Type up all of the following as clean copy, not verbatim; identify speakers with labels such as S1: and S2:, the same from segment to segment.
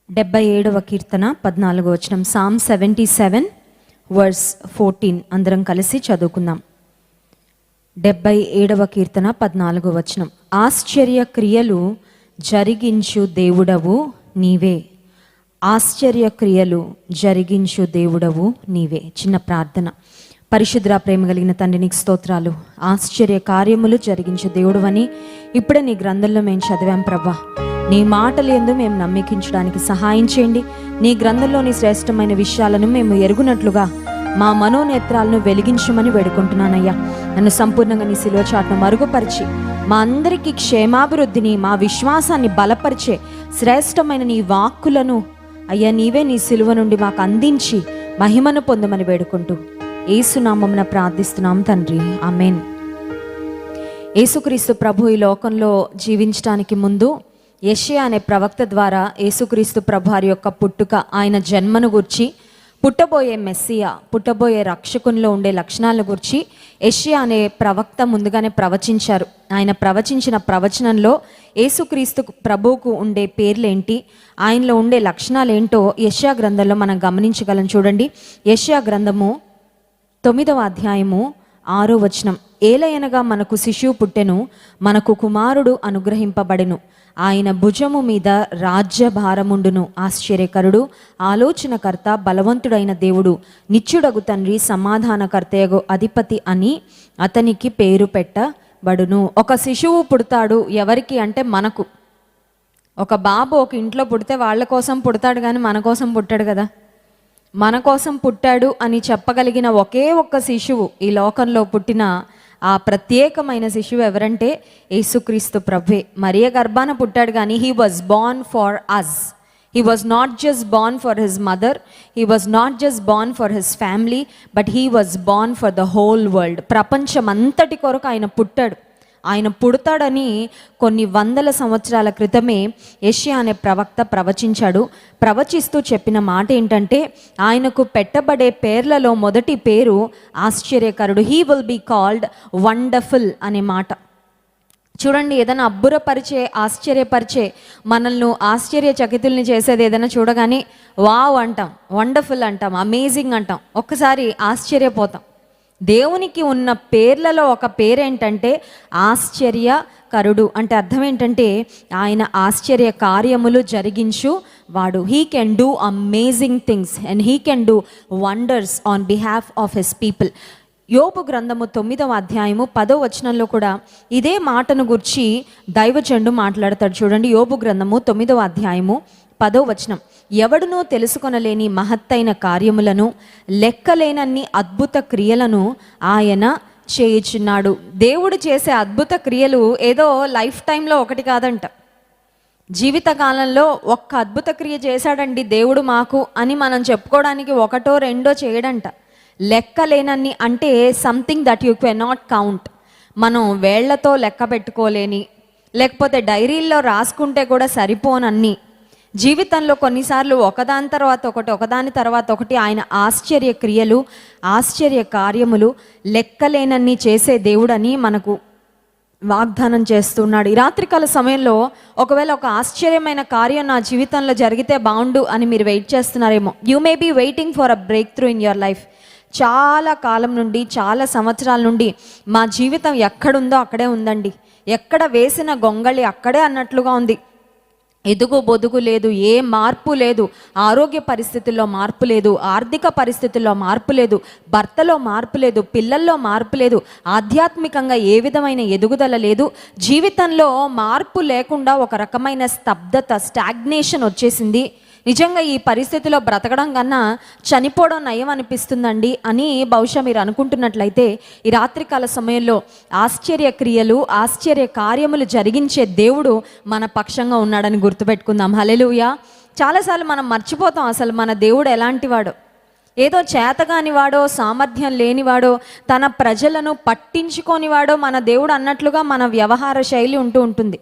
S1: 77వ కీర్తన 14వ వచనం. Psalm 77 verse 14 అందరం కలిసి చదువుకుందాం. 77వ కీర్తన 14వ వచనం. ఆశ్చర్య క్రియలు జరిగించు దేవుడవు నీవే. ఆశ్చర్య క్రియలు జరిగించు దేవుడవు నీవే. చిన్న ప్రార్థన. పరిశుద్ధ ప్రేమ కలిగిన తండ్రి, నీకు స్తోత్రాలు. ఆశ్చర్య కార్యములు జరిగించు దేవుడవని ఇప్పుడే నీ గ్రంథంలో మేము చదివాం ప్రభా. నీ మాటలు యందు మేము నమ్మికించడానికి సహాయం చేయండి. నీ గ్రంథంలోని శ్రేష్టమైన విషయాలను మేము ఎరుగునట్లుగా మా మనోనేత్రాలను వెలిగించమని వేడుకుంటున్నానయ్యా. నన్ను సంపూర్ణంగా నీ శిలువ చాటును మరుగుపరిచి మా అందరికీ క్షేమాభివృద్ధిని, మా విశ్వాసాన్ని బలపరిచే శ్రేష్టమైన నీ వాక్కులను అయ్యా నీవే నీ శిలువ నుండి మాకు అందించి మహిమను పొందమని వేడుకుంటూ యేసునామమున ప్రార్థిస్తున్నాం తండ్రి, ఆమేన్. యేసుక్రీస్తు ప్రభు ఈ లోకంలో జీవించడానికి ముందు యెషయా అనే ప్రవక్త ద్వారా యేసుక్రీస్తు ప్రభు వారి యొక్క పుట్టుక, ఆయన జన్మను గురించి, పుట్టబోయే మెస్సియా, పుట్టబోయే రక్షకునిలో ఉండే లక్షణాలను గురించి యెషయా అనే ప్రవక్త ముందుగానే ప్రవచించారు. ఆయన ప్రవచించిన ప్రవచనంలో యేసుక్రీస్తు ప్రభువుకు ఉండే పేర్లేంటి, ఆయనలో ఉండే లక్షణాలు ఏంటో యెషయా గ్రంథంలో మనం గమనించగలం. చూడండి, యెషయా గ్రంథము 9వ అధ్యాయము 6వ వచనం. ఏలయనగా మనకు శిశువు పుట్టెను, మనకు కుమారుడు అనుగ్రహింపబడెను, ఆయన భుజము మీద రాజ్యభారముండును. ఆశ్చర్యకరుడు, ఆలోచనకర్త, బలవంతుడైన దేవుడు, నిత్యుడగు తండ్రి, సమాధానకర్తయగు అధిపతి అని అతనికి పేరు పెట్టబడును. ఒక శిశువు పుడతాడు. ఎవరికి అంటే మనకు. ఒక బాబు ఒక ఇంట్లో పుడితే వాళ్ళ కోసం పుడతాడు, కానీ మన కోసం పుట్టాడు కదా. మన కోసం పుట్టాడు అని చెప్పగలిగిన ఒకే ఒక్క శిశువు ఈ లోకంలో పుట్టిన ఆ ప్రత్యేకమైన శిశువు ఎవరంటే యేసుక్రీస్తు ప్రభువే. మరియ గర్భాన పుట్టాడు, కానీ he was born for us. He was not just born for his mother, he was not just born for his family, but he was born for the whole world. ప్రపంచం అంతటి కొరకు ఆయన పుట్టాడు. ఆయన పుడతాడని కొన్ని వందల సంవత్సరాల క్రితమే యెషయా అనే ప్రవక్త ప్రవచించాడు. ప్రవచిస్తూ చెప్పిన మాట ఏంటంటే, ఆయనకు పెట్టబడే పేర్లలో మొదటి పేరు ఆశ్చర్యకరుడు. He will be called wonderful అనే మాట. చూడండి, ఏదైనా అబ్బురపరిచే, ఆశ్చర్యపరిచే, మనల్ని ఆశ్చర్యచకితుల్ని చేసేది ఏదైనా చూడగానే వావ్ అంటాం, వండర్ఫుల్ అంటాం, అమేజింగ్ అంటాం, ఒక్కసారి ఆశ్చర్యపోతాం. దేవునికి ఉన్న పేర్లలో ఒక పేరేంటంటే ఆశ్చర్యకరుడు. అంటే అర్థం ఏంటంటే ఆయన ఆశ్చర్య కార్యములు జరిగించు వాడు. He can do amazing things and he can do wonders on behalf of his people. యోబు గ్రంథము 9వ అధ్యాయము 10వ వచనంలో కూడా ఇదే మాటను గురించి దైవజనుడు మాట్లాడతాడు. చూడండి, యోబు గ్రంథము 9వ అధ్యాయము 10వ వచనం. ఎవడునూ తెలుసుకొనలేని మహత్తైన కార్యములను, లెక్కలేనన్ని అద్భుత క్రియలను ఆయన చేయుచున్నాడు. దేవుడు చేసే అద్భుత క్రియలు ఏదో లైఫ్ టైంలో ఒకటి కాదంట, జీవితకాలంలో ఒక్క అద్భుత క్రియ చేశాడండి దేవుడు మాకు అని మనం చెప్పుకోవడానికి ఒకటో రెండో చేయడంట. లెక్కలేనన్ని అంటే something that you can not count. మనం వేళ్లతో లెక్క పెట్టుకోలేని, లేకపోతే డైరీల్లో రాసుకుంటే కూడా సరిపోనన్ని, జీవితంలో కొన్నిసార్లు ఒకదాని తర్వాత ఒకటి, ఒకదాని తర్వాత ఒకటి ఆయన ఆశ్చర్య క్రియలు, ఆశ్చర్య కార్యములు లెక్కలేనన్ని చేసే దేవుడని మనకు వాగ్దానం చేస్తున్నాడు. ఈ రాత్రికాల సమయంలో ఒకవేళ ఒక ఆశ్చర్యమైన కార్యం నా జీవితంలో జరిగితే బాగుండు అని మీరు వెయిట్ చేస్తున్నారేమో. You may be waiting for a breakthrough in your life. చాలా కాలం నుండి, చాలా సంవత్సరాల నుండి మా జీవితం ఎక్కడుందో అక్కడే ఉందండి, ఎక్కడ వేసిన గొంగళి అక్కడే అన్నట్లుగా ఉంది. ఎదుగు బొదుగు లేదు, ఏ మార్పు లేదు, ఆరోగ్య పరిస్థితుల్లో మార్పు లేదు, ఆర్థిక పరిస్థితుల్లో మార్పు లేదు, భర్తలో మార్పు లేదు, పిల్లల్లో మార్పు లేదు, ఆధ్యాత్మికంగా ఏ విధమైన ఎదుగుదల లేదు. జీవితంలో మార్పు లేకుండా ఒక రకమైన స్తబ్దత, స్టాగ్నేషన్ వచ్చేసింది. నిజంగా ఈ పరిస్థితిలో బ్రతకడం కన్నా చనిపోవడం నయం అనిపిస్తుందండి అని బహుశా మీరు అనుకుంటున్నట్లయితే ఈ రాత్రికాల సమయంలో ఆశ్చర్య క్రియలు, ఆశ్చర్య కార్యములు జరిగించే దేవుడు మన పక్షంగా ఉన్నాడని గుర్తుపెట్టుకుందాం. హల్లెలూయా. చాలాసార్లు మనం మర్చిపోతాం అసలు మన దేవుడు ఎలాంటివాడో. ఏదో చేతగానివాడో, సామర్థ్యం లేనివాడో, తన ప్రజలను పట్టించుకోనివాడో మన దేవుడు అన్నట్లుగా మన వ్యవహార శైలి ఉంటూ ఉంటుంది.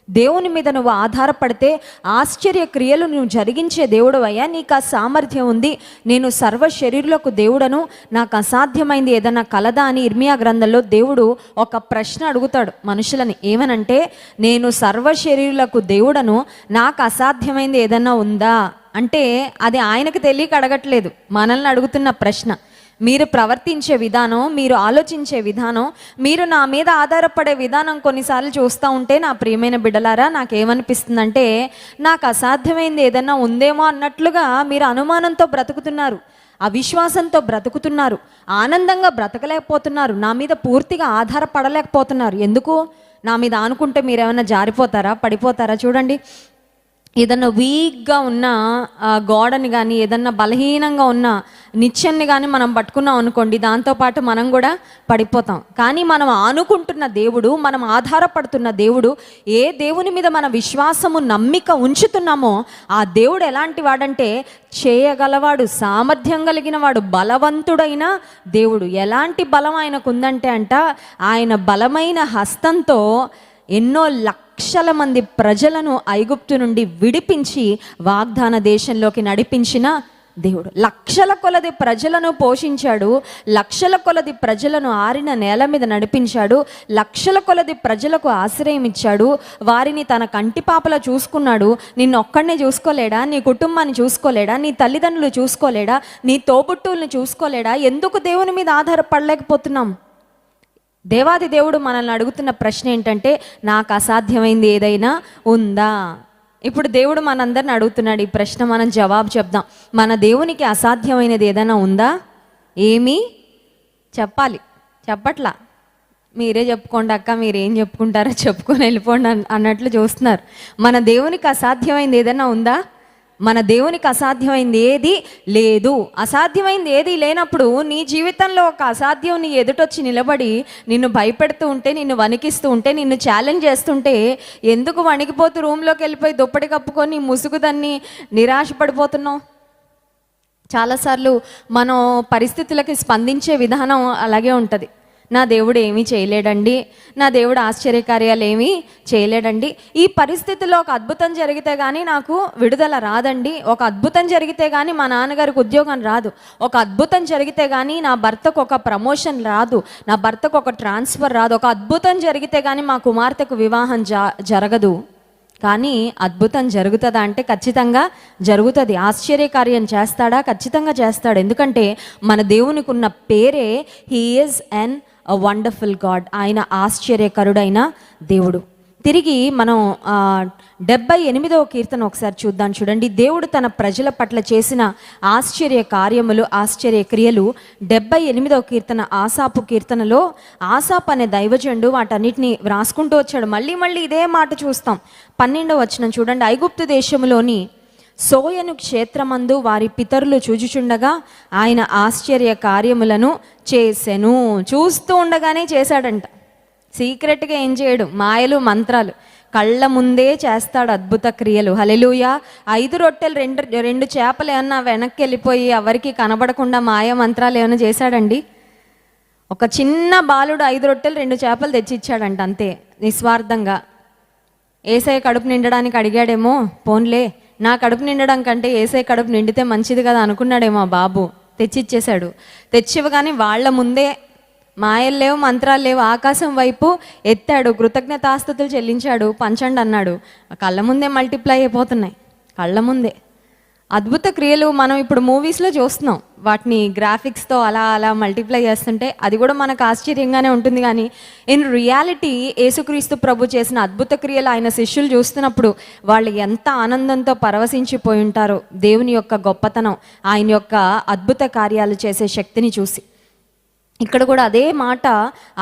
S1: దేవుని మీద నువ్వు ఆధారపడితే ఆశ్చర్య క్రియలు నువ్వు జరిగించే దేవుడు అయ్యా, నీకు ఆ సామర్థ్యం ఉంది. నేను సర్వ శరీరులకు దేవుడను, నాకు అసాధ్యమైంది ఏదన్నా కలదా అని ఇర్మియా గ్రంథంలో దేవుడు ఒక ప్రశ్న అడుగుతాడు మనుషులని. ఏమనంటే, నేను సర్వ శరీరులకు దేవుడను, నాకు అసాధ్యమైంది ఏదన్నా ఉందా అంటే అది ఆయనకు తెలియక అడగట్లేదు, మనల్ని అడుగుతున్న ప్రశ్న. మీరు ప్రవర్తించే విధానం, మీరు ఆలోచించే విధానం, మీరు నా మీద ఆధారపడే విధానం కొన్నిసార్లు చూస్తూ ఉంటే నా ప్రియమైన బిడ్డలారా నాకేమనిపిస్తుందంటే, నాకు అసాధ్యమైంది ఏదన్నా ఉందేమో అన్నట్లుగా మీరు అనుమానంతో బ్రతుకుతున్నారు, అవిశ్వాసంతో బ్రతుకుతున్నారు, ఆనందంగా బ్రతకలేకపోతున్నారు, నా మీద పూర్తిగా ఆధారపడలేకపోతున్నారు. ఎందుకు? నా మీద ఆనుకుంటే మీరు ఏమైనా జారిపోతారా, పడిపోతారా? చూడండి, ఏదన్నా వీక్గా ఉన్న గోడని కానీ, ఏదన్నా బలహీనంగా ఉన్న నిచ్చెన్ని కానీ మనం పట్టుకున్నాం అనుకోండి, దాంతోపాటు మనం కూడా పడిపోతాం. కానీ మనం ఆనుకుంటున్న దేవుడు, మనం ఆధారపడుతున్న దేవుడు, ఏ దేవుని మీద మన విశ్వాసము నమ్మిక ఉంచుతున్నామో ఆ దేవుడు ఎలాంటి వాడంటే, చేయగలవాడు, సామర్థ్యం కలిగిన వాడు, బలవంతుడైన దేవుడు. ఎలాంటి బలం ఆయనకు ఉందంటే ఆయన బలమైన హస్తంతో ఎన్నో లక్షల మంది ప్రజలను ఐగుప్తు నుండి విడిపించి వాగ్దాన దేశంలోకి నడిపించిన దేవుడు. లక్షల కొలది ప్రజలను పోషించాడు, లక్షల కొలది ప్రజలను ఆరిన నేల మీద నడిపించాడు, లక్షల కొలది ప్రజలకు ఆశ్రయం ఇచ్చాడు, వారిని తన కంటిపాపలా చూసుకున్నాడు. నిన్ను ఒక్కడినే చూసుకోలేడా? నీ కుటుంబాన్ని చూసుకోలేడా? నీ తల్లిదండ్రులు చూసుకోలేడా? నీ తోబుట్టువుల్ని చూసుకోలేడా? ఎందుకు దేవుని మీద ఆధారపడలేకపోతున్నాం? దేవాది దేవుడు మనల్ని అడుగుతున్న ప్రశ్న ఏంటంటే, నాకు అసాధ్యమైంది ఏదైనా ఉందా? ఇప్పుడు దేవుడు మనందరిని అడుగుతున్నాడు ఈ ప్రశ్న, మనం జవాబు చెప్దాం. మన దేవునికి అసాధ్యమైనది ఏదైనా ఉందా? ఏమీ చెప్పాలి, చెప్పట్లా. మీరే చెప్పుకోండి అక్క, మీరేం చెప్పుకుంటారో చెప్పుకొని వెళ్ళిపోండి అన్నట్లు చూస్తున్నారు. మన దేవునికి అసాధ్యమైంది ఏదైనా ఉందా? మన దేవునికి అసాధ్యమైంది ఏది లేదు. అసాధ్యమైంది ఏది లేనప్పుడు నీ జీవితంలో ఒక అసాధ్యం నీ ఎదుటొచ్చి నిలబడి నిన్ను భయపెడుతూ ఉంటే, నిన్ను వణికిస్తూ ఉంటే, నిన్ను ఛాలెంజ్ చేస్తుంటే ఎందుకు వణికిపోతూ రూమ్లోకి వెళ్ళిపోయి దుప్పటి కప్పుకొని ముసుగుదాన్ని నిరాశపడిపోతున్నావు? చాలాసార్లు మనం పరిస్థితులకి స్పందించే విధానం అలాగే ఉంటుంది. నా దేవుడు ఏమీ చేయలేడండి, నా దేవుడు ఆశ్చర్యకార్యాలు ఏమీ చేయలేడండి, ఈ పరిస్థితిలో ఒక అద్భుతం జరిగితే కానీ నాకు విడుదల రాదండి, ఒక అద్భుతం జరిగితే కానీ మా నాన్నగారికి ఉద్యోగం రాదు, ఒక అద్భుతం జరిగితే కానీ నా భర్తకు ఒక ప్రమోషన్ రాదు, నా భర్తకు ఒక ట్రాన్స్ఫర్ రాదు, ఒక అద్భుతం జరిగితే కానీ మా కుమార్తెకు వివాహం జరగదు. కానీ అద్భుతం జరుగుతుందా అంటే ఖచ్చితంగా జరుగుతుంది. ఆశ్చర్యకార్యం చేస్తాడా? ఖచ్చితంగా చేస్తాడు. ఎందుకంటే మన దేవునికి ఉన్న పేరే he is an a wonderful god. ఆయన ఆశ్చర్యకరుడైన దేవుడు. తిరిగి మనం 78వ కీర్తన ఒకసారి చూద్దాం. చూడండి, దేవుడు తన ప్రజల పట్ల చేసిన ఆశ్చర్య కార్యములు, ఆశ్చర్య క్రియలు. 78వ కీర్తన ఆసాపు కీర్తనలో ఆసాపు అనే దైవజనుడు వాటన్నిటిని వ్రాసుకుంటూ వచ్చాడు. మళ్ళీ ఇదే మాట చూస్తాం. 12వ వచనం చూడండి, ఐగుప్తు దేశంలోని సోయను క్షేత్రమందు వారి పితరులు చూచుచుండగా ఆయన ఆశ్చర్య కార్యములను చేసెను. చూస్తూ ఉండగానే చేశాడంట. సీక్రెట్గా ఏం చేయడు, మాయలు మంత్రాలు, కళ్ళ ముందే చేస్తాడు అద్భుత క్రియలు. హల్లెలూయా. 5 రొట్టెలు 2 చేపలు ఏమన్నా వెనక్కి వెళ్ళిపోయి ఎవరికి కనబడకుండా మాయ మంత్రాలు ఏమైనా చేశాడండి? ఒక చిన్న బాలుడు 5 రొట్టెలు 2 చేపలు తెచ్చిచ్చాడంట, అంతే, నిస్వార్థంగా. ఏసయ్య కడుపు నిండడానికి అడిగాడేమో, పోన్లే నా కడుపు నిండడం కంటే ఏసయ్య కడుపు నిండితే మంచిది కదా అనుకున్నాడేమో ఆ బాబు, తెచ్చిచ్చేశాడు. తెచ్చివ్వగానే వాళ్ళ ముందే మాయలు లేవు, మంత్రాలు లేవు, ఆకాశం వైపు ఎత్తాడు, కృతజ్ఞతాస్తుతులు చెల్లించాడు, పంచండి అన్నాడు. కళ్ళ ముందే మల్టిప్లై అయిపోతున్నాయి, కళ్ళ ముందే అద్భుత క్రియలు. మనం ఇప్పుడు మూవీస్లో చూస్తున్నాం, వాటిని గ్రాఫిక్స్తో అలా మల్టిప్లై చేస్తుంటే అది కూడా మనకు ఆశ్చర్యంగానే ఉంటుంది. కానీ ఇన్ రియాలిటీ యేసుక్రీస్తు ప్రభు చేసిన అద్భుత క్రియలు ఆయన శిష్యులు చూస్తున్నప్పుడు వాళ్ళు ఎంత ఆనందంతో పరవశించిపోయి ఉంటారో దేవుని యొక్క గొప్పతనం, ఆయన యొక్క అద్భుత కార్యాలు చేసే శక్తిని చూసి. ఇక్కడ కూడా అదే మాట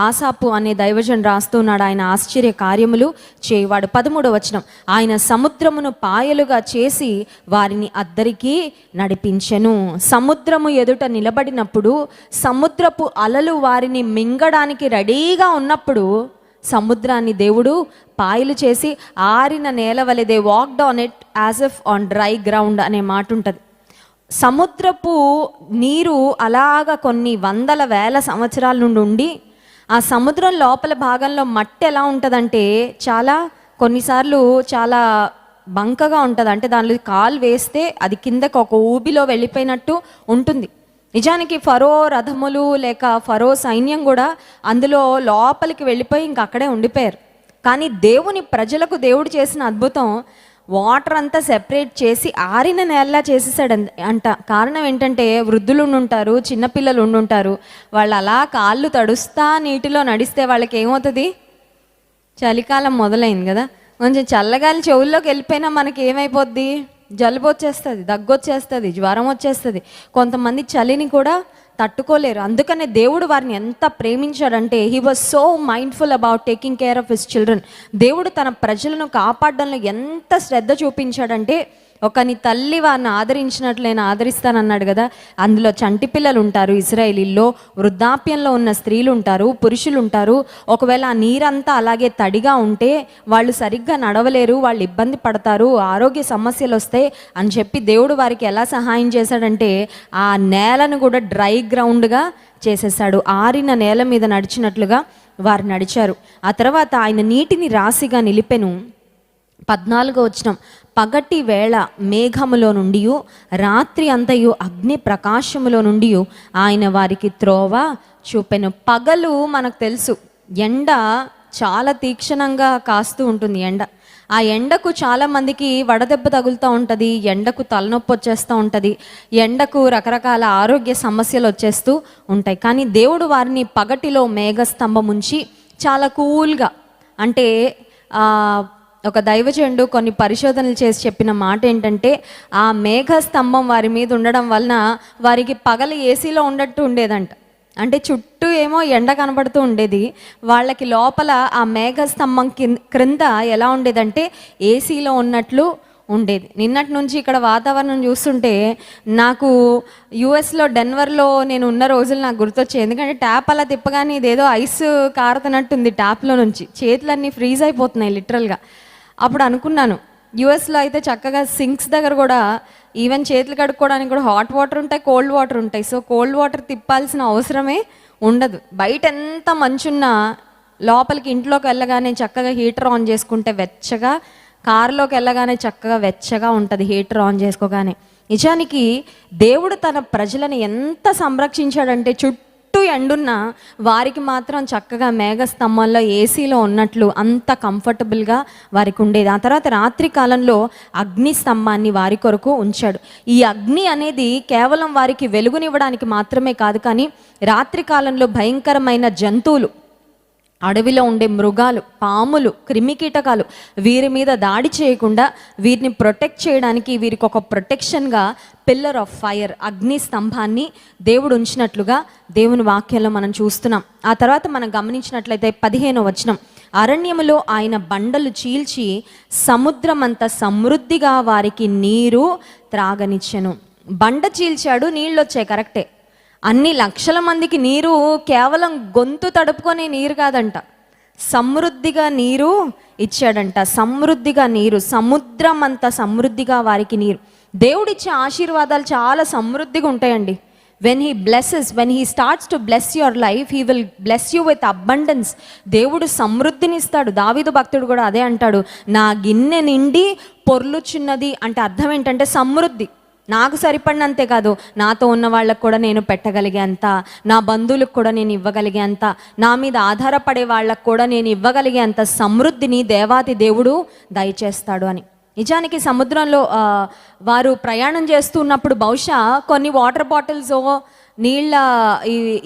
S1: ఆసాపు అనే దైవజన్ రాస్తున్నాడు. ఆయన ఆశ్చర్య కార్యములు చేయవాడు. 13వ వచనం, ఆయన సముద్రమును పాయలుగా చేసి వారిని అద్దరికి నడిపించెను. సముద్రము ఎదుట నిలబడినప్పుడు, సముద్రపు అలలు వారిని మింగడానికి రెడీగా ఉన్నప్పుడు సముద్రాన్ని దేవుడు పాయలు చేసి ఆరిన నేల వలె they walked on it as if on dry ground అనే మాట ఉంటుంది. సముద్రపు నీరు అలాగా కొన్ని వందల వేల సంవత్సరాల నుండి ఉండి ఆ సముద్రం లోపల భాగంలో మట్టి ఎలా ఉంటుందంటే చాలా కొన్నిసార్లు చాలా బంకగా ఉంటుంది, అంటే దానిలో కాలు వేస్తే అది కిందకు ఒక ఊబిలో వెళ్ళిపోయినట్టు ఉంటుంది. నిజానికి ఫరో రథములు లేక ఫరో సైన్యం కూడా అందులో లోపలికి వెళ్ళిపోయి ఇంక అక్కడే ఉండిపోయారు. కానీ దేవుని ప్రజలకు దేవుడు చేసిన అద్భుతం, వాటర్ అంతా సెపరేట్ చేసి ఆరిన నేలలా చేసేసాడు అంట. కారణం ఏంటంటే వృద్ధులు ఉండుంటారు, చిన్నపిల్లలు ఉండుంటారు. వాళ్ళు అలా కాళ్ళు తడుస్తా నీటిలో నడిస్తే వాళ్ళకి ఏమవుతుంది? చలికాలం మొదలైంది కదా, కొంచెం చల్లగాలి చెవుల్లోకి వెళ్ళిపోయినా మనకి ఏమైపోద్ది? జలుబు వచ్చేస్తుంది, దగ్గు వచ్చేస్తుంది, జ్వరం వచ్చేస్తుంది. కొంతమంది చలిని కూడా తట్టుకోలేరు. అందుకనే దేవుడు వారిని ఎంత ప్రేమించాడంటే he was so mindful about taking care of his children. దేవుడు తన ప్రజలను కాపాడడంలో ఎంత శ్రద్ధ చూపించాడంటే, ఒకని తల్లి వారిని ఆదరించినట్లు నేను ఆదరిస్తానన్నాడు కదా. అందులో చంటి పిల్లలు ఉంటారు ఇశ్రాయేలీల్లో, వృద్ధాప్యంలో ఉన్న స్త్రీలు ఉంటారు, పురుషులు ఉంటారు. ఒకవేళ ఆ నీరంతా అలాగే తడిగా ఉంటే వాళ్ళు సరిగ్గా నడవలేరు, వాళ్ళు ఇబ్బంది పడతారు, ఆరోగ్య సమస్యలు వస్తాయి అని చెప్పి దేవుడు వారికి ఎలా సహాయం చేశాడంటే ఆ నేలను కూడా డ్రై గ్రౌండ్గా చేసేసాడు. ఆరిన నేల మీద నడిచినట్లుగా వారు నడిచారు. ఆ తర్వాత ఆయన నీటిని రాశిగా నిలిపెను. 14వ వచనం, పగటి వేళ మేఘములో నుండి రాత్రి అంతయు అగ్ని ప్రకాశములో నుండి ఆయన వారికి త్రోవ చూపెను. పగలు మనకు తెలుసు ఎండ చాలా తీక్షణంగా కాస్తూ ఉంటుంది. ఆ ఎండకు చాలామందికి వడదెబ్బ తగులుతూ ఉంటుంది, ఎండకు తలనొప్పి వచ్చేస్తూ ఉంటుంది, ఎండకు రకరకాల ఆరోగ్య సమస్యలు వచ్చేస్తూ ఉంటాయి. కానీ దేవుడు వారిని పగటిలో మేఘస్తంభం ఉంచి చాలా కూల్గా, అంటే ఒక దైవజనుడు కొన్ని పరిశోధనలు చేసి చెప్పిన మాట ఏంటంటే, ఆ మేఘ స్తంభం వారి మీద ఉండడం వలన వారికి పగలు ఏసీలో ఉండట్టు ఉండేదంట. అంటే చుట్టూ ఏమో ఎండ కనబడుతూ ఉండేది, వాళ్ళకి లోపల ఆ మేఘ స్తంభం క్రింద ఎలా ఉండేదంటే ఏసీలో ఉన్నట్లు ఉండేది. నిన్నటి నుంచి ఇక్కడ వాతావరణం చూస్తుంటే నాకు యుఎస్లో డెన్వర్లో నేను ఉన్న రోజులు నాకు గుర్తొచ్చాయి. ఎందుకంటే ట్యాప్ అలా తిప్పగానే ఇదేదో ఐస్ కారుతున్నట్టుంది, ట్యాప్లో నుంచి చేతులన్నీ ఫ్రీజ్ అయిపోతున్నాయి లిటరల్గా. అప్పుడు అనుకున్నాను, యుఎస్లో అయితే చక్కగా సింక్స్ దగ్గర కూడా ఈవెన్ చేతులు కడుక్కోవడానికి కూడా హాట్ వాటర్ ఉంటాయి, కోల్డ్ వాటర్ ఉంటాయి. సో కోల్డ్ వాటర్ తిప్పాల్సిన అవసరమే ఉండదు. బయట ఎంత మంచున్నా లోపలికి ఇంట్లోకి వెళ్ళగానే చక్కగా హీటర్ ఆన్ చేసుకుంటే వెచ్చగా, కారులోకి వెళ్ళగానే చక్కగా వెచ్చగా ఉంటుంది హీటర్ ఆన్ చేసుకోగానే. నిజానికి దేవుడు తన ప్రజలను ఎంత సంరక్షించాడంటే చుట్టూ ఎండున్న వారికి మాత్రం చక్కగా మేఘస్తంభంలో ఏసీలో ఉన్నట్లు అంత కంఫర్టబుల్గా వారికి ఉండేది. ఆ తర్వాత రాత్రి కాలంలో అగ్ని స్తంభాన్ని వారి కొరకు ఉంచాడు. ఈ అగ్ని అనేది కేవలం వారికి వెలుగునివ్వడానికి మాత్రమే కాదు, కానీ రాత్రి కాలంలో భయంకరమైన జంతువులు, అడవిలో ఉండే మృగాలు, పాములు, క్రిమికీటకాలు వీరి మీద దాడి చేయకుండా వీరిని ప్రొటెక్ట్ చేయడానికి వీరికి ఒక ప్రొటెక్షన్గా పిల్లర్ ఆఫ్ ఫైర్, అగ్ని స్తంభాన్ని దేవుడు ఉంచినట్లుగా దేవుని వాక్యంలో మనం చూస్తున్నాం. ఆ తర్వాత మనం గమనించినట్లయితే 15వ వచనం, అరణ్యములో ఆయన బండలు చీల్చి సముద్రమంత సమృద్ధిగా వారికి నీరు త్రాగనిచ్చెను. బండ చీల్చాడు, నీళ్ళు వచ్చాయి, కరెక్టే. అన్ని లక్షల మందికి నీరు కేవలం గొంతు తడుపుకొని నీరు కాదంట, సమృద్ధిగా నీరు ఇచ్చాడంట. సమృద్ధిగా నీరు, సముద్రం అంత సమృద్ధిగా వారికి నీరు. దేవుడిచ్చే ఆశీర్వాదాలు చాలా సమృద్ధిగా ఉంటాయండి. When he starts to bless your life, he will bless you with abundance. దేవుడు సమృద్ధిని ఇస్తాడు. దావీదు భక్తుడు కూడా అదే అంటాడు, నా గిన్నె నిండి పొర్లుచున్నది. అంటే అర్థం ఏంటంటే సమృద్ధి. నాకు సరిపడినంతే కాదు, నాతో ఉన్న వాళ్ళకు కూడా నేను పెట్టగలిగేంత, నా బంధువులకు కూడా నేను ఇవ్వగలిగేంత, నా మీద ఆధారపడే వాళ్ళకు కూడా నేను ఇవ్వగలిగేంత సమృద్ధిని దేవాతి దేవుడు దయచేస్తాడు అని. నిజానికి సముద్రంలో వారు ప్రయాణం చేస్తున్నప్పుడు బహుశా కొన్ని వాటర్ బాటిల్సో నీళ్ళ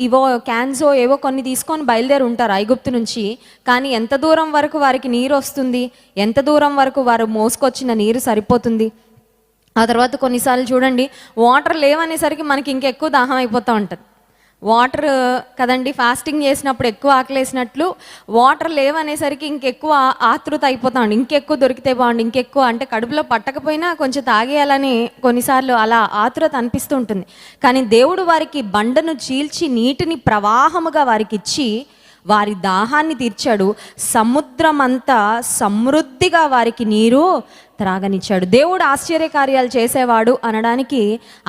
S1: ఇవో క్యాన్సో ఏవో కొన్ని తీసుకొని బయలుదేరి ఉంటారు ఐగుప్తు నుంచి. కానీ ఎంత దూరం వరకు వారికి నీరు వస్తుంది, ఎంత దూరం వరకు వారు మోసుకొచ్చిన నీరు సరిపోతుంది? ఆ తర్వాత కొన్నిసార్లు చూడండి, వాటర్ లేవనేసరికి మనకి ఇంకెక్కువ దాహం అయిపోతూ ఉంటుంది. వాటర్ కదండి, ఫాస్టింగ్ చేసినప్పుడు ఎక్కువ ఆకలేసినట్లు వాటర్ లేవనేసరికి ఇంకెక్కువ ఆతృత అయిపోతా ఉండి, ఇంకెక్కువ దొరికితే బాగుండి, ఇంకెక్కువ, అంటే కడుపులో పట్టకపోయినా కొంచెం తాగేయాలని కొన్నిసార్లు అలా ఆతృత అనిపిస్తూ ఉంటుంది. కానీ దేవుడు వారికి బండను చీల్చి నీటిని ప్రవాహముగా వారికి ఇచ్చి వారి దాహాన్ని తీర్చాడు, సముద్రమంతా సమృద్ధిగా వారికి నీరు త్రాగనిచ్చాడు. దేవుడు ఆశ్చర్యకార్యాలు చేసేవాడు అనడానికి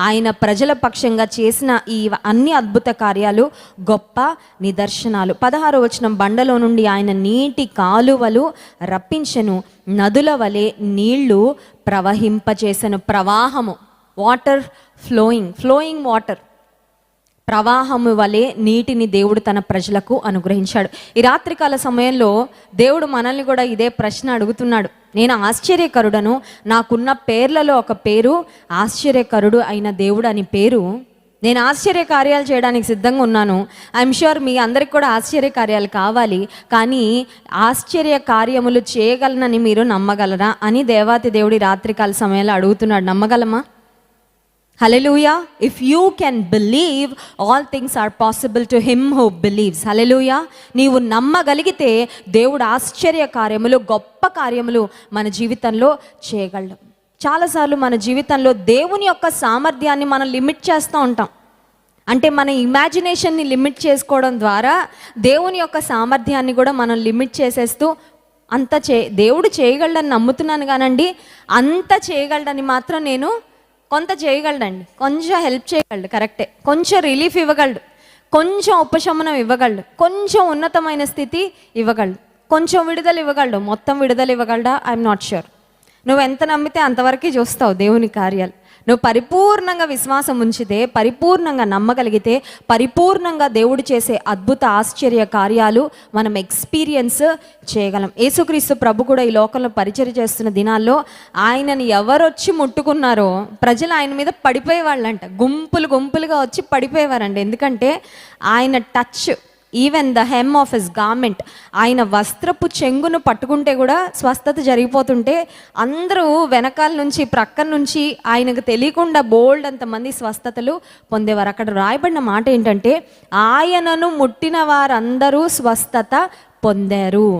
S1: ఆయన ప్రజల పక్షంగా చేసిన ఈ అన్ని అద్భుత కార్యాలు గొప్ప నిదర్శనాలు. 16వ వచనం, బండలో నుండి ఆయన నీటి కాలువలు రప్పించెను, నదుల వలె నీళ్లు ప్రవహింపచేసెను. ప్రవాహము, వాటర్ ఫ్లోయింగ్ వాటర్, ప్రవాహము వలె నీటిని దేవుడు తన ప్రజలకు అనుగ్రహించాడు. ఈ రాత్రికాల సమయంలో దేవుడు మనల్ని కూడా ఇదే ప్రశ్న అడుగుతున్నాడు. నేను ఆశ్చర్యకరుడను, నాకున్న పేర్లలో ఒక పేరు ఆశ్చర్యకరుడు అయిన దేవుడు అని పేరు. నేను ఆశ్చర్య కార్యాలు చేయడానికి సిద్ధంగా ఉన్నాను. ఐఎమ్ షూర్ మీ అందరికి కూడా ఆశ్చర్య కార్యాలు కావాలి, కానీ ఆశ్చర్య కార్యములు చేయగలనని మీరు నమ్మగలరా అని దేవాతి దేవుడి రాత్రికాల సమయంలో అడుగుతున్నాడు. నమ్మగలమా? Hallelujah. If you can believe, all things are possible to him who believes. Hallelujah. నీవు నమ్మగలిగితే దేవుడు ఆశ్చర్య కార్యములు, గొప్ప కార్యములు మన జీవితంలో చేయగలడు. చాలాసార్లు మన జీవితంలో దేవుని యొక్క సామర్థ్యాన్ని మనం లిమిట్ చేస్తూ ఉంటాం. అంటే మన ఇమాజినేషన్ని లిమిట్ చేసుకోవడం ద్వారా దేవుని యొక్క సామర్థ్యాన్ని కూడా మనం లిమిట్ చేసేస్తూ దేవుడు చేయగలడని నమ్ముతున్నాను కానండి, అంత చేయగలడని మాత్రం నేను కొంత చేయగలడండి, కొంచెం హెల్ప్ చేయగలడు, కరెక్టే, కొంచెం రిలీఫ్ ఇవ్వగలడు, కొంచెం ఉపశమనం ఇవ్వగలడు, కొంచెం ఉన్నతమైన స్థితి ఇవ్వగలడు, కొంచెం విడుదల ఇవ్వగలడు, మొత్తం విడుదల ఇవ్వగలడా? I'm not sure. నువ్వు ఎంత నమ్మితే అంతవరకు చూస్తావు దేవుని కార్యాలు. నువ్వు పరిపూర్ణంగా విశ్వాసం ఉంచితే, పరిపూర్ణంగా నమ్మగలిగితే, పరిపూర్ణంగా దేవుడు చేసే అద్భుత ఆశ్చర్య కార్యాలు మనం ఎక్స్పీరియన్స్ చేయగలం. యేసుక్రీస్తు ప్రభు కూడా ఈ లోకంలో పరిచర్య చేస్తున్న దినాల్లో ఆయనని ఎవరొచ్చి ముట్టుకున్నారో ప్రజలు ఆయన మీద పడిపోయేవాళ్ళంట. గుంపులుగా వచ్చి పడిపోయేవారండి. ఎందుకంటే ఆయన touch, even the him of his garment, ఆయన వస్త్రపు చెంగును పట్టుకుంటే కూడా స్వస్థత జరిగిపోతుంటే అందరూ వెనకాల నుంచి ప్రక్కన నుంచి ఆయనకు తెలియకుండా బోల్డ్ అంతమంది స్వస్థతలు పొందేవారు. అక్కడ రాయబడిన మాట ఏంటంటే, ఆయనను ముట్టిన వారందరూ స్వస్థత పొందారు.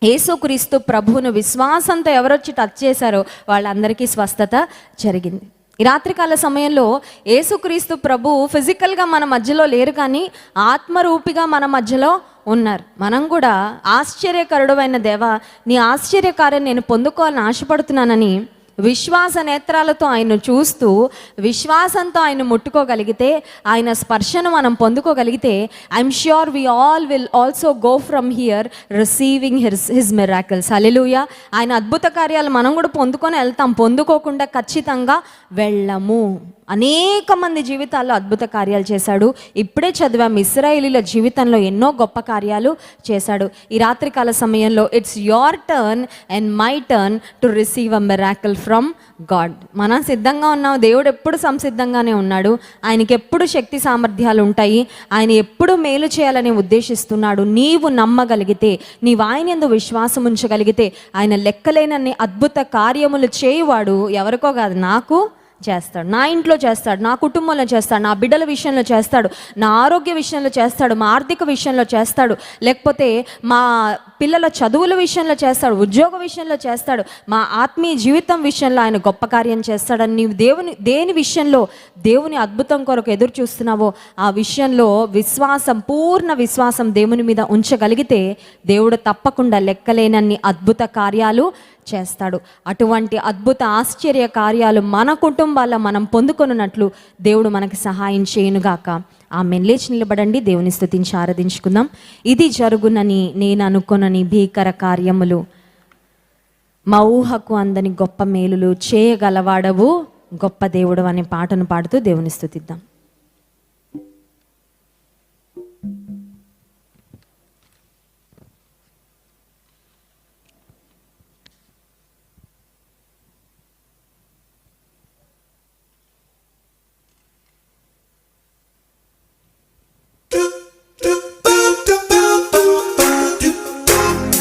S1: యేసుక్రీస్తు ప్రభువును విశ్వాసంతో ఎవరొచ్చి టచ్ చేశారో వాళ్ళందరికీ స్వస్థత జరిగింది. ఈ రాత్రికాల సమయంలో యేసుక్రీస్తు ప్రభు ఫిజికల్గా మన మధ్యలో లేరు, కానీ ఆత్మరూపిగా మన మధ్యలో ఉన్నారు. మనం కూడా ఆశ్చర్యకరుడైన దేవా, నీ ఆశ్చర్యకార్యం నేను పొందుకోవాలని ఆశపడుతున్నానని విశ్వాస నేత్రాలతో ఆయన చూస్తూ, విశ్వాసంతో ఆయన ముట్టుకోగలిగితే, ఆయన స్పర్శను మనం పొందుకోగలిగితే, I'm sure we all will also go from here receiving his miracles. Hallelujah. ఆయన అద్భుత కార్యాలు మనం కూడా పొందుకొని వెళ్తాం, పొందుకోకుండా ఖచ్చితంగా వెళ్ళము. అనేక మంది జీవితాల్లో అద్భుత కార్యాలు చేశాడు. ఇప్పుడే చదివాం, ఇశ్రాయేలీల జీవితంలో ఎన్నో గొప్ప కార్యాలు చేశాడు. ఈ రాత్రికాల సమయంలో it's your turn and my turn to receive a miracle from God. మనం సిద్ధంగా ఉన్నాం, దేవుడు ఎప్పుడు సంసిద్ధంగానే ఉన్నాడు. ఆయనకి ఎప్పుడు శక్తి సామర్థ్యాలు ఉంటాయి, ఆయన ఎప్పుడు మేలు చేయాలని ఉద్దేశిస్తున్నాడు. నీవు నమ్మగలిగితే, నీవు ఆయన యందు విశ్వాసం ఉంచగలిగితే, ఆయన లెక్కలేనన్ని అద్భుత కార్యములు చేయువాడు. ఎవరికో కాదు, నాకు చేస్తాడు, నా ఇంట్లో చేస్తాడు, నా కుటుంబంలో చేస్తాడు, నా బిడ్డల విషయంలో చేస్తాడు, నా ఆరోగ్య విషయంలో చేస్తాడు, మా ఆర్థిక విషయంలో చేస్తాడు, లేకపోతే మా పిల్లల చదువుల విషయంలో చేస్తాడు, ఉద్యోగ విషయంలో చేస్తాడు, మా ఆత్మీయ జీవితం విషయంలో ఆయన గొప్ప కార్యం చేస్తాడని నీవు దేని విషయంలో దేవుని అద్భుతం కొరకు ఎదురు చూస్తున్నావో ఆ విషయంలో విశ్వాసం, పూర్ణ విశ్వాసం దేవుని మీద ఉంచగలిగితే దేవుడు తప్పకుండా లెక్కలేనన్ని అద్భుత కార్యాలు చేస్తాడు. అటువంటి అద్భుత ఆశ్చర్య కార్యాలు మన కుటుంబాల్లో మనం పొందుకొనున్నట్లు దేవుడు మనకి సహాయం చేయునుగాక. ఆమెన్. లేచి నిలబడండి, దేవుని స్తుతించి ఆరాధించుకుందాం. ఇది జరుగునని నేను అనుకొనని భీకర కార్యములు, మా ఊహకు అందని గొప్ప మేలులు చేయగలవాడవు గొప్ప దేవుడు అనే పాటను పాడుతూ దేవుని స్తుతిద్దాం.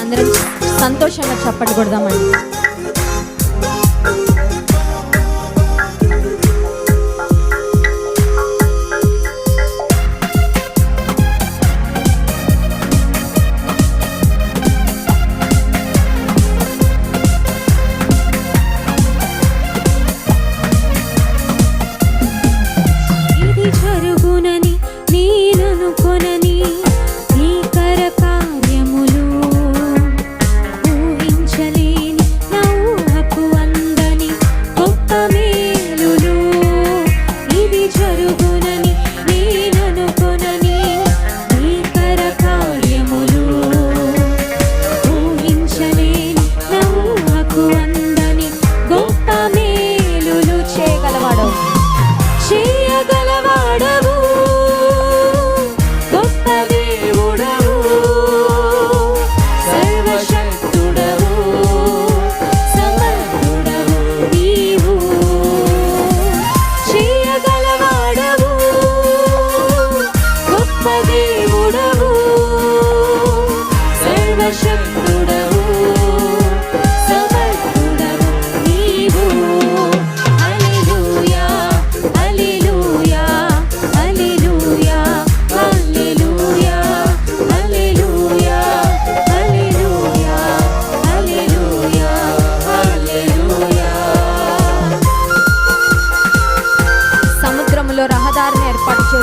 S1: అందరం సంతోషంగా చప్పట్లు కొడదామండి.
S2: ఇది జరుగునని నేననుకొనని భీకర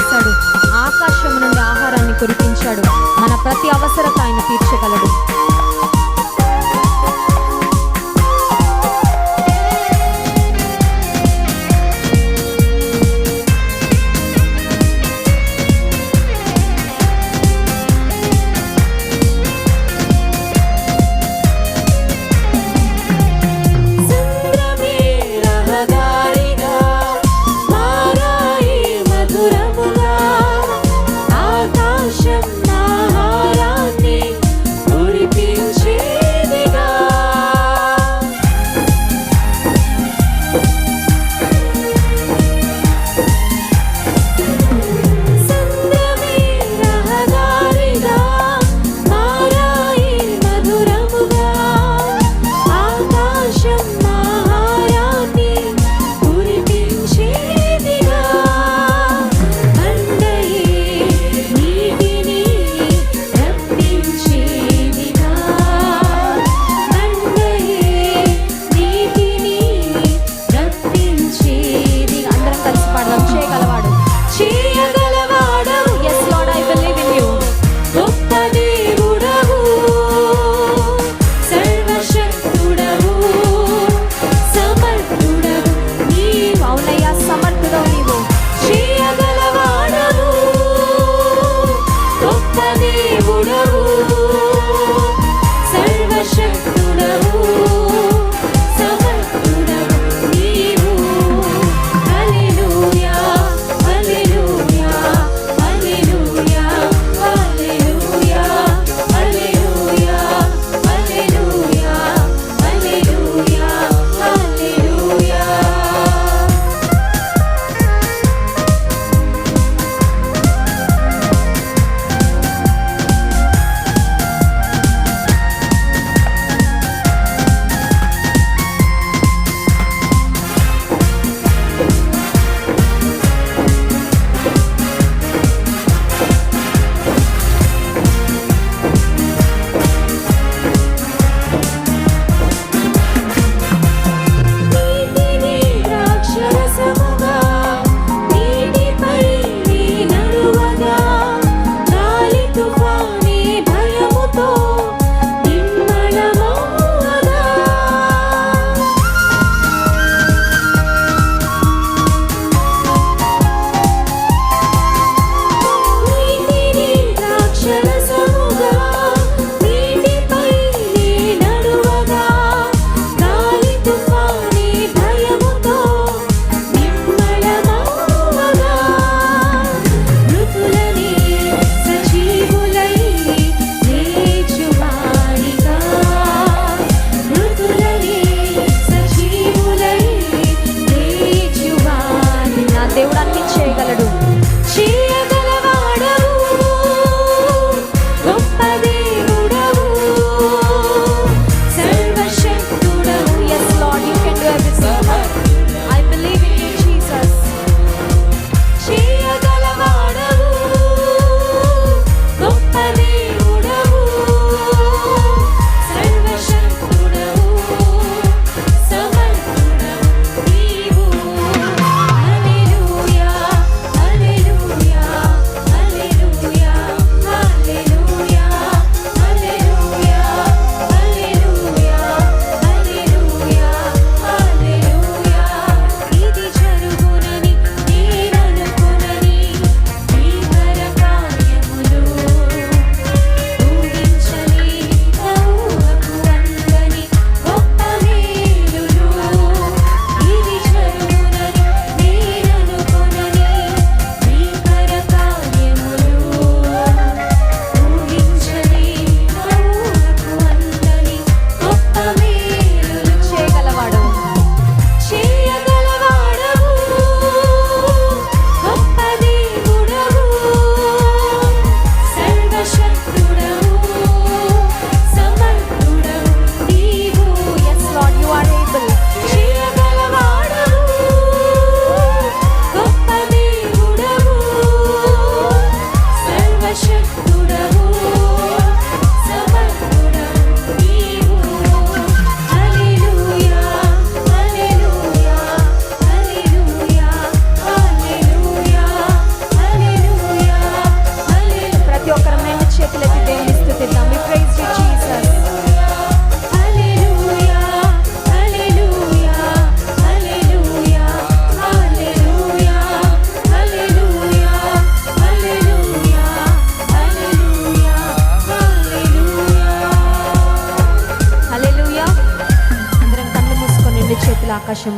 S1: చేశాడు. ఆకాశము నుండి ఆహారాన్ని కురిపించాడు. మన ప్రతి అవసరత ఆయన తీర్చగలడు.
S2: Repeat.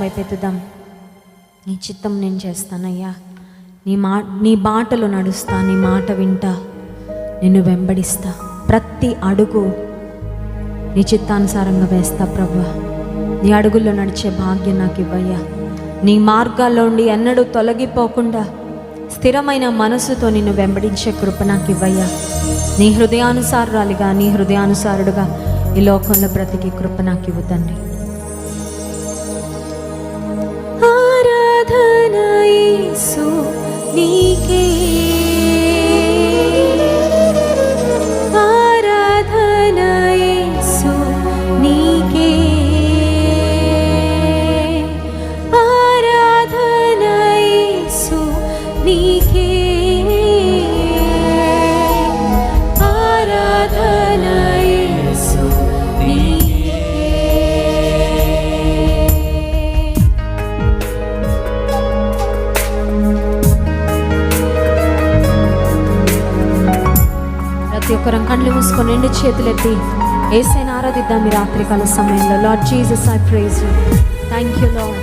S1: వైపు ఎత్తుదాం. నీ చిత్తం నేను చేస్తానయ్యా, నీ బాటలో నడుస్తా, నీ మాట వింటా, నిన్ను వెంబడిస్తా, ప్రతి అడుగు నీ చిత్తానుసారంగా వేస్తా ప్రభువా. నీ అడుగుల్లో నడిచే భాగ్యం నాకు ఇవ్వయ్యా. నీ మార్గాల్లో ఉండి ఎన్నడూ తొలగిపోకుండా స్థిరమైన మనసుతో నిన్ను వెంబడించే కృప నాకు ఇవ్వయ్యా. నీ హృదయానుసారురాలిగా, నీ హృదయానుసారుడుగా ఈ లోకంలో బ్రతికి కృప నాకు ఇవ్వు తండ్రి. ఆరాధన యేసు నీకే, ఆరాధన యేసు నీకే, ఆరాధన యేసు నీకే, ఆరాధన యేసు నీకే. ప్రతి ఒక్కరం కళ్ళు మూసుకొని 2 చేతులెత్తి యేసయ్యను ఆరాధిద్దాం ఈ రాత్రికాల సమయంలో. Lord Jesus, I praise you. Thank you Lord.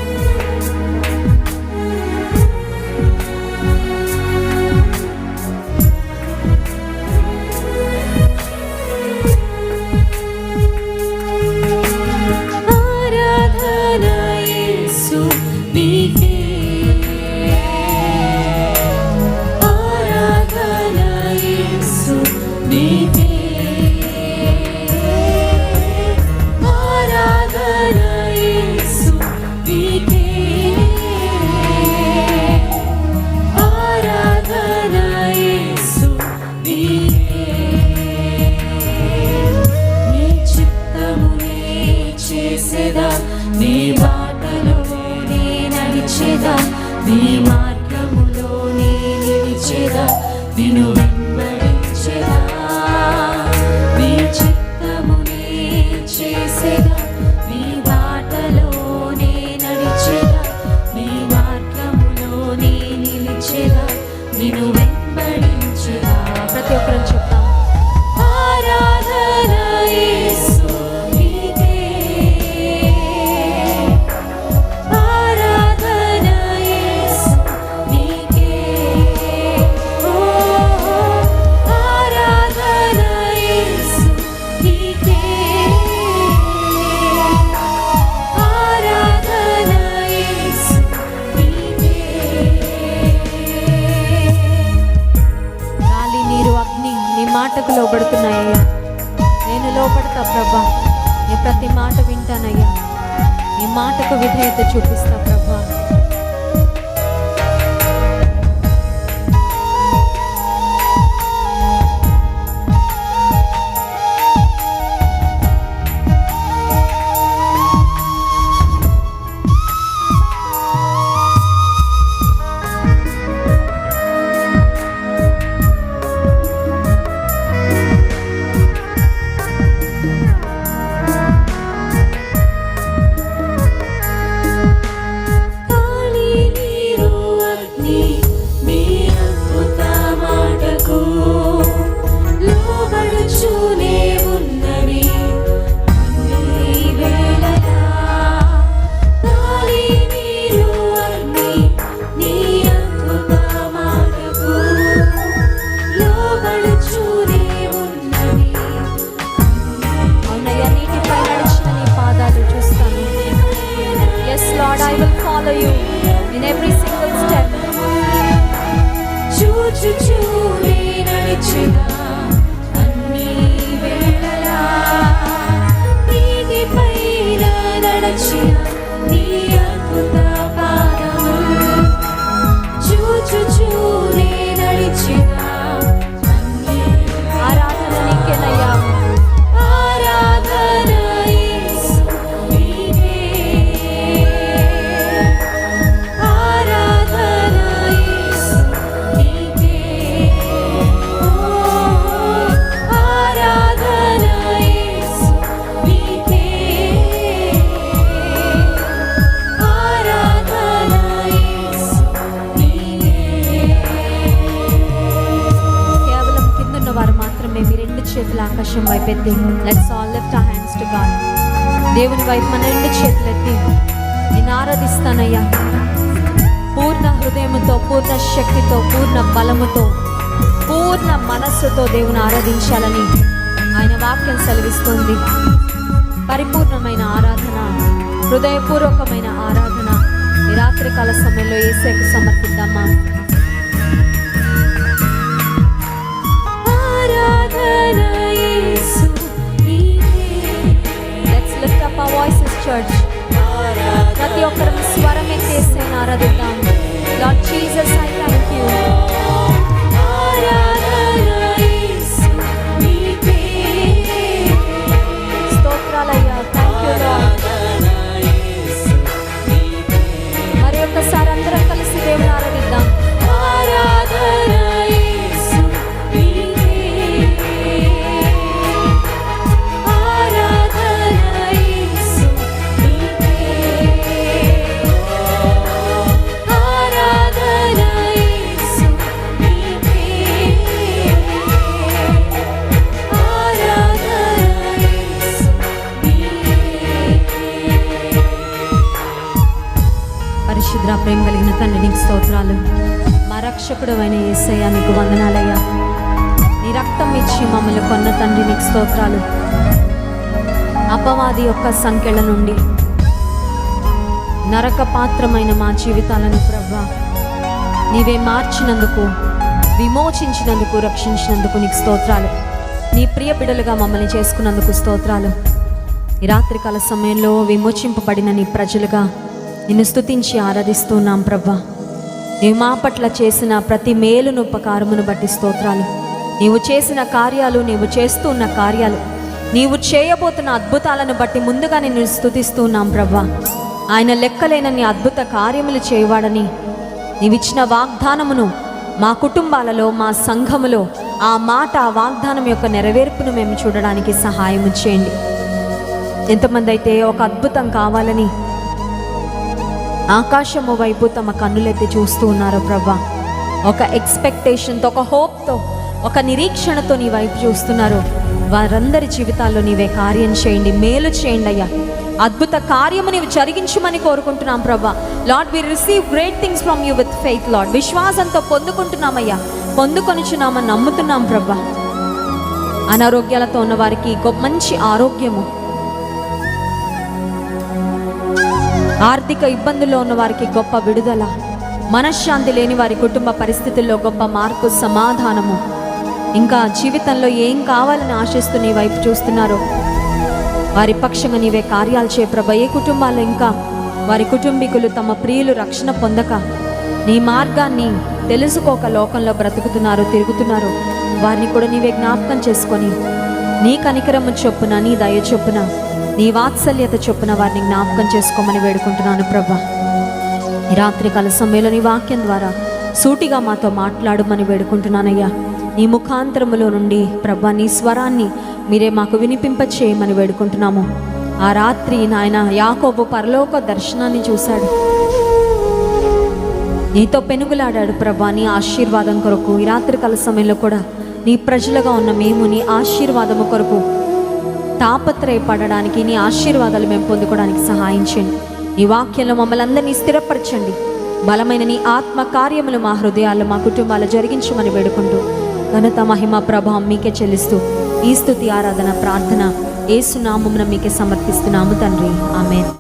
S1: ఆరాధన యేసు నీకే, ఆరాధన యేసు నీకే, ఆరాధన యేసు నీకే, ఆరాధన యేసు నీకే. నీ చిత్తమునే చేసేదా, నీ బాటలోనే నడిచేదా, నీ మార్గములోనే నిలిచేదా, నిన్ను వెంబడించేదా. నీ చిత్తమునే చేసేదా, నీ బాటలోనే నడిచేదా, నీ మార్గములోనే నిలిచేదా, నిన్ను వెంబడించేదా. ప్రతి ఒక్కరం చెప్తాం. ఆరాధన యేసు నీకే, ఆరాధన యేసు నీకే, ఓ ఆరాధన యేసు నీకే, ఆరాధన యేసు నీకే. గాలి, నీరు, అగ్ని నీ మాటకు లోబడుతున్నాయ్యా. నేను లోబడతా ప్రభా, నీ ప్రతి మాట వింటానయ్యా, నీ మాటకు విధేయత చూపిస్తా ప్రభా. గాలి, నీరు, అగ్ని నీ అద్భుత మాటకు లోబడుచూనే ఉన్నవి అన్ని వేళలా. గాలి, నీరు, అగ్ని నీ అద్భుత మాటకు లోబడుచూనే ఉన్నవి. అవునయ్యా, నీటిపై నడిచిన నీ పాదాలు చూస్తాను. Yes Lord, I will follow you in every single step. చూచుచూనే నడిచెదా అన్ని వేళలా, నీటిపైన నడచిన నీ అద్భుత పాదములు. చూచుచూనే నడిచెదా అన్ని. ఆరాధన నీకేనయ్యా, ఆరాధన యేసు నీకే, ఆరాధన యేసు నీకే, ఓ ఆరాధన యేసు నీకే, ఆరాధన యేసు నీకే. కేవలం కిందున్న వారు మాత్రమే మీ 2 చేతులు ఆకాశం వైపు ఎత్తి let's all lift our hands to God. దేవుని వైపు మన 2 చేతులు ఎత్తి నిన్న నిన్ను ఆరాధిస్తానయ్యా. పూర్ణ హృదయముతో, పూర్ణ శక్తితో, పూర్ణ బలముతో, పూర్ణ మనస్సుతో దేవుని ఆరాధించాలని ఆయన వాక్యం సెలవిస్తుంది. పరిపూర్ణమైన ఆరాధన, హృదయపూర్వకమైన ఆరాధన ఈ రాత్రికాల సమయంలో యేసుకు సమర్పిద్దామా? Let's lift up our voices, church. ప్రతి ఒక్కరం స్వరం ఎత్తేసి ఆరాధిద్దాం. Lord Jesus, I thank you. స్తోత్రాలయ్యా. Thank you, Lord. మరి ఒక్కసారి అందరం కలిసి దేవుని ఆరాధిద్దాం. పరిశుద్ధ ప్రేమ కలిగిన తండ్రి, నీకు స్తోత్రాలు. మా రక్షకుడు అయిన యేసయ్యా, నీకు వందనాలయ్యా. నీ రక్తం ఇచ్చి మమ్మల్ని కొన్న తండ్రి, నీకు స్తోత్రాలు. అపవాది యొక్క సంఖ్యల నుండి నరక పాత్రమైన మా జీవితాలను ప్రభువా నీవే మార్చినందుకు, విమోచించినందుకు, రక్షించినందుకు నీకు స్తోత్రాలు. నీ ప్రియ బిడ్డలుగా మమ్మల్ని చేసుకున్నందుకు స్తోత్రాలు. ఈ రాత్రికాల సమయంలో విమోచింపబడిన నీ ప్రజలుగా నిన్ను స్తుతించి ఆరాధిస్తున్నాం ప్రభా. నీవు మా పట్ల చేసిన ప్రతి మేలును, ఉపకారమును బట్టి స్తోత్రాలు. నీవు చేసిన కార్యాలు, నీవు చేస్తున్న కార్యాలు, నీవు చేయబోతున్న అద్భుతాలను బట్టి ముందుగా నిన్ను స్తుతిస్తున్నాం ప్రభా. ఆయన లెక్కలేనన్ని అద్భుత కార్యములు చేయవాడని నీవిచ్చిన వాగ్దానమును మా కుటుంబాలలో, మా సంఘములో ఆ మాట, ఆ వాగ్దానం యొక్క నెరవేర్పును మేము చూడడానికి సహాయం చేయండి. ఎంతమంది అయితే ఒక అద్భుతం కావాలని ఆకాశము వైపు తమ కన్నులెత్తి చూస్తూ ఉన్నారో ప్రభా, ఒక ఎక్స్పెక్టేషన్తో, ఒక హోప్తో, ఒక నిరీక్షణతో నీ వైపు చూస్తున్నారు, వారందరి జీవితాల్లో నీవే కార్యం చేయండి, మేలు చేయండి అయ్యా. అద్భుత కార్యము నీవు జరిగించమని కోరుకుంటున్నాం ప్రభా. Lord, we receive great things from you with faith Lord. విశ్వాసంతో పొందుకుంటున్నామయ్యా, పొందుకొనిచున్నామని నమ్ముతున్నాం ప్రభా. అనారోగ్యాలతో ఉన్న వారికి మంచి ఆరోగ్యము, ఆర్థిక ఇబ్బందుల్లో ఉన్న వారికి గొప్ప విడుదల, మనశ్శాంతి లేని వారి కుటుంబ పరిస్థితుల్లో గొప్ప మార్పు, సమాధానము, ఇంకా జీవితంలో ఏం కావాలని ఆశిస్తూ నీ వైపు చూస్తున్నారో వారి పక్షంగా నీవే కార్యాలు చేయ ప్రభా. ఏ కుటుంబాల్లో ఇంకా వారి కుటుంబీకులు తమ ప్రియులు రక్షణ పొందక, నీ మార్గాన్ని తెలుసుకోక లోకంలో బ్రతుకుతున్నారు, తిరుగుతున్నారు, వారిని కూడా నీవే జ్ఞాపకం చేసుకొని నీ కనికరము చొప్పున, నీ దయ చొప్పున, నీ వాత్సల్యత చొప్పున వారిని జ్ఞాపకం చేసుకోమని వేడుకుంటున్నాను ప్రభా. ఈ రాత్రికాల సమయంలో నీ వాక్యం ద్వారా సూటిగా మాతో మాట్లాడమని వేడుకుంటున్నానయ్యా. నీ ముఖాంతరములో నుండి ప్రభా నీ స్వరాన్ని మీరే మాకు వినిపింపచేయమని వేడుకుంటున్నాము. ఆ రాత్రి నాయన యాకోబు పరలోక దర్శనాన్ని చూశాడు, నీతో పెనుగులాడాడు ప్రభా. నీ ఆశీర్వాదం కొరకు ఈ రాత్రికాల సమయంలో కూడా నీ ప్రజలుగా ఉన్న మేము నీ ఆశీర్వాదము కొరకు తాపత్రయపడడానికి, నీ ఆశీర్వాదాలు మేము పొందుకోవడానికి సహాయం చేయండి. నీ వాక్యంలో మమ్మల్ని అందరినీ స్థిరపరచండి. బలమైన నీ ఆత్మ కార్యములు మా హృదయాల్లో, మా కుటుంబాలు జరిగించమని వేడుకుంటూ ఘనత, మహిమ, ప్రభావం మీకే చెల్లిస్తూ ఈ స్తుతి, ఆరాధన, ప్రార్థన యేసు నామమున మీకే సమర్పిస్తున్నాము తండ్రి. ఆమేన్.